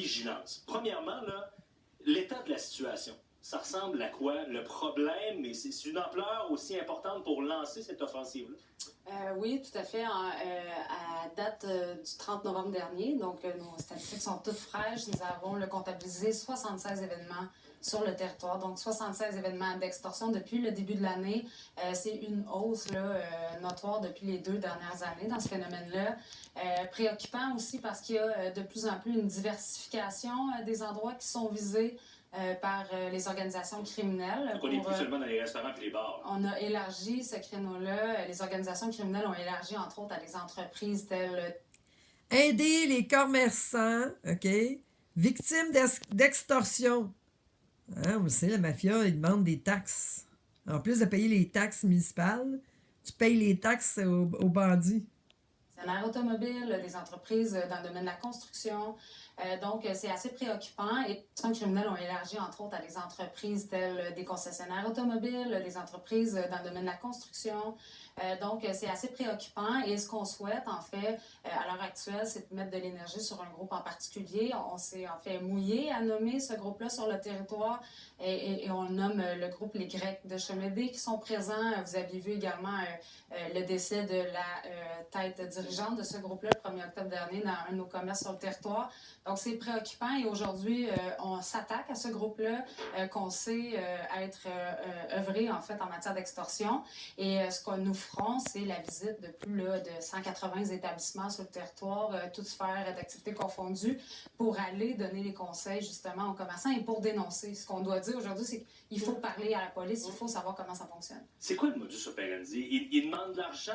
vigilance. Premièrement, là, l'état de la situation. Ça ressemble à quoi? Le problème, et c'est une ampleur aussi importante pour lancer cette offensive-là? Oui, tout à fait. À date du 30 novembre dernier, donc nos statistiques sont toutes fraîches. Nous avons comptabilisé 76 événements sur le territoire. Donc, 76 événements d'extorsion depuis le début de l'année. C'est une hausse notoire depuis les 2 dernières années dans ce phénomène-là. Préoccupant aussi parce qu'il y a de plus en plus une diversification des endroits qui sont visés par les organisations criminelles. Donc, on n'est plus seulement dans les restaurants et les bars. On a élargi ce créneau-là. Les organisations criminelles ont élargi, entre autres, à des entreprises telles... Aider les commerçants, OK, victimes d'extorsion. Hein, on le sait, la mafia, ils demandent des taxes. En plus de payer les taxes municipales, tu payes les taxes aux bandits. Concessionnaires automobiles, des entreprises dans le domaine de la construction. Donc, c'est assez préoccupant. Et les actions criminelles ont élargi, entre autres, à des entreprises telles des concessionnaires automobiles, des entreprises dans le domaine de la construction. Donc, c'est assez préoccupant. Et ce qu'on souhaite, en fait, à l'heure actuelle, c'est de mettre de l'énergie sur un groupe en particulier. On s'est, en fait, mouillé à nommer ce groupe-là sur le territoire. Et on nomme le groupe Les Grecs de Chemédé qui sont présents. Vous avez vu également le décès de la tête dirigeante de ce groupe-là le 1er octobre dernier dans un de nos commerces sur le territoire. Donc, c'est préoccupant et aujourd'hui, on s'attaque à ce groupe-là qu'on sait être œuvré, en fait, en matière d'extorsion. Et ce que nous ferons, c'est la visite de plus de 180 établissements sur le territoire, toutes sphères d'activité confondues, pour aller donner les conseils, justement, aux commerçants et pour dénoncer. Ce qu'on doit dire aujourd'hui, c'est qu'il faut parler à la police, il faut savoir comment ça fonctionne. C'est quoi le modus operandi? Ils demandent de l'argent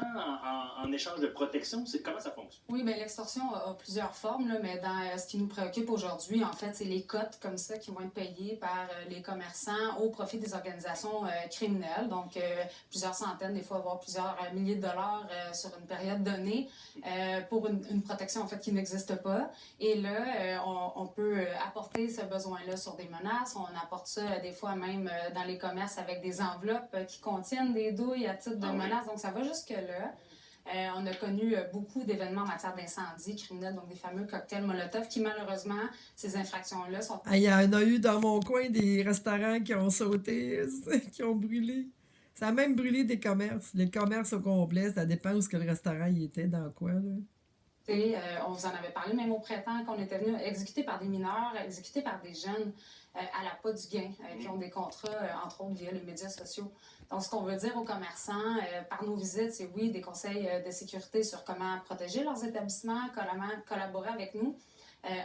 en échange de protection? Comment ça fonctionne? Oui, bien, l'extorsion a plusieurs formes, là, mais dans ce qui nous préoccupe aujourd'hui, en fait, c'est les cotes comme ça qui vont être payées par les commerçants au profit des organisations criminelles. Donc, plusieurs centaines, des fois, voire plusieurs milliers de dollars sur une période donnée pour une protection, en fait, qui n'existe pas. Et là, on peut apporter ce besoin-là sur des menaces. On apporte ça des fois même dans les commerces avec des enveloppes qui contiennent des douilles à titre de menace. Donc, ça va jusque-là. On a connu beaucoup d'événements en matière d'incendie criminel, donc des fameux cocktails Molotov, qui malheureusement, ces infractions-là sont... Il y en a eu dans mon coin des restaurants qui ont sauté, qui ont brûlé. Ça a même brûlé des commerces. Les commerces au complet, ça dépend où que le restaurant il était, dans quoi, là. On vous en avait parlé même au printemps, qu'on était venu exécuté par des mineurs, exécuté par des jeunes à la pas du gain, qui ont des contrats, entre autres, via les médias sociaux. Donc, ce qu'on veut dire aux commerçants par nos visites, c'est oui, des conseils de sécurité sur comment protéger leurs établissements, comment collaborer avec nous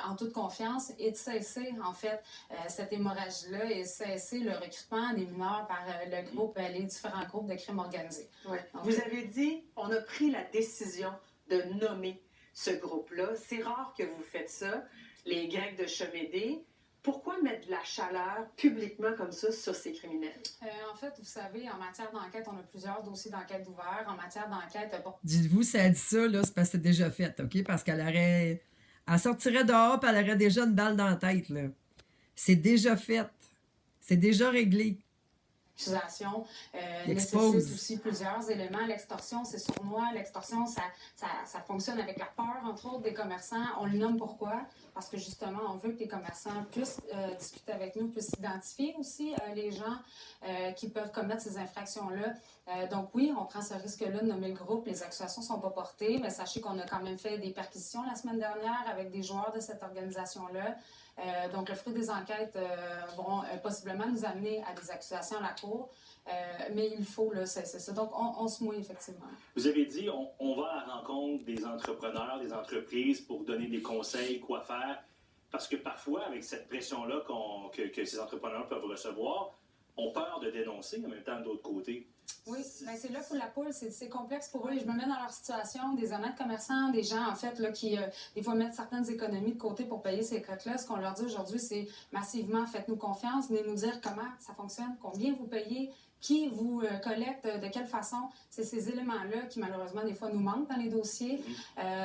en toute confiance et de cesser, en fait, cette hémorragie-là et cesser le recrutement des mineurs par le groupe, les différents groupes de crimes organisés. Ouais. Donc, vous avez dit, on a pris la décision de nommer ce groupe-là. C'est rare que vous faites ça, les Grecs de Chemédé. Pourquoi mettre de la chaleur publiquement comme ça sur ces criminels? En fait, vous savez, en matière d'enquête, on a plusieurs dossiers d'enquête ouverts. En matière d'enquête... Dites-vous, si elle dit ça, là, c'est parce que c'est déjà fait, OK? Parce qu'elle aurait... Elle sortirait dehors et elle aurait déjà une balle dans la tête, là. C'est déjà fait. C'est déjà réglé. L'accusation nécessite aussi plusieurs éléments. L'extorsion, c'est sournois. L'extorsion, ça fonctionne avec la peur, entre autres, des commerçants. On le nomme pourquoi? Parce que, justement, on veut que les commerçants puissent discuter avec nous, puissent identifier aussi les gens qui peuvent commettre ces infractions-là. Donc, oui, on prend ce risque-là de nommer le groupe. Les accusations ne sont pas portées, mais sachez qu'on a quand même fait des perquisitions la semaine dernière avec des joueurs de cette organisation-là. Donc, le fruit des enquêtes vont possiblement nous amener à des accusations à la cour, mais il faut, là, c'est ça. Donc, on se mouille, effectivement. Vous avez dit, on va à la rencontre des entrepreneurs, des entreprises pour donner des conseils, quoi faire, parce que parfois, avec cette pression-là que ces entrepreneurs peuvent recevoir, on peur de dénoncer, en même temps, de l'autre côté. Oui, bien, c'est là pour la poule, c'est complexe pour eux. Et je me mets dans leur situation, des honnêtes commerçants, des gens, en fait, là, qui, des fois, mettent certaines économies de côté pour payer ces cotes-là. Ce qu'on leur dit aujourd'hui, c'est massivement, faites-nous confiance, venez nous dire comment ça fonctionne, combien vous payez, qui vous collecte, de quelle façon. C'est ces éléments-là qui, malheureusement, des fois, nous manquent dans les dossiers.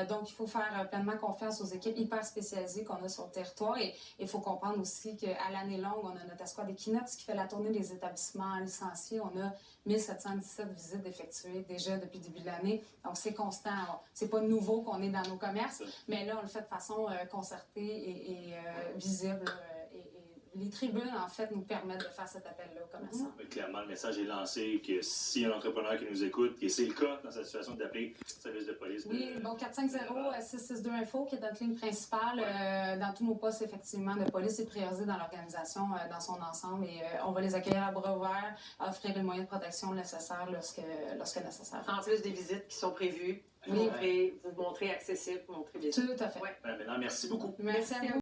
Donc, il faut faire pleinement confiance aux équipes hyper spécialisées qu'on a sur le territoire. Et il faut comprendre aussi qu'à l'année longue, on a notre escouade Equinox qui fait la tournée des établissements licenciés. On a 1700 717 visites effectuées déjà depuis le début de l'année. Donc, c'est constant. C'est pas nouveau qu'on est dans nos commerces, mais là, on le fait de façon concertée et visible. Les tribunes, en fait, nous permettent de faire cet appel-là aux commerçants. Mais clairement, le message est lancé que s'il y a un entrepreneur qui nous écoute, et c'est le cas dans cette situation, d'appeler le service de police. Oui, bon, 450-662-INFO, qui est notre ligne principale. Dans tous nos postes, effectivement, de police est priorisé dans l'organisation dans son ensemble. Et on va les accueillir à bras ouverts, offrir les moyens de protection nécessaires lorsque nécessaire. En plus des visites qui sont prévues, vous montrer accessible, vous montrer bien. Tout à fait. Ouais. Maintenant, merci beaucoup. Merci à vous.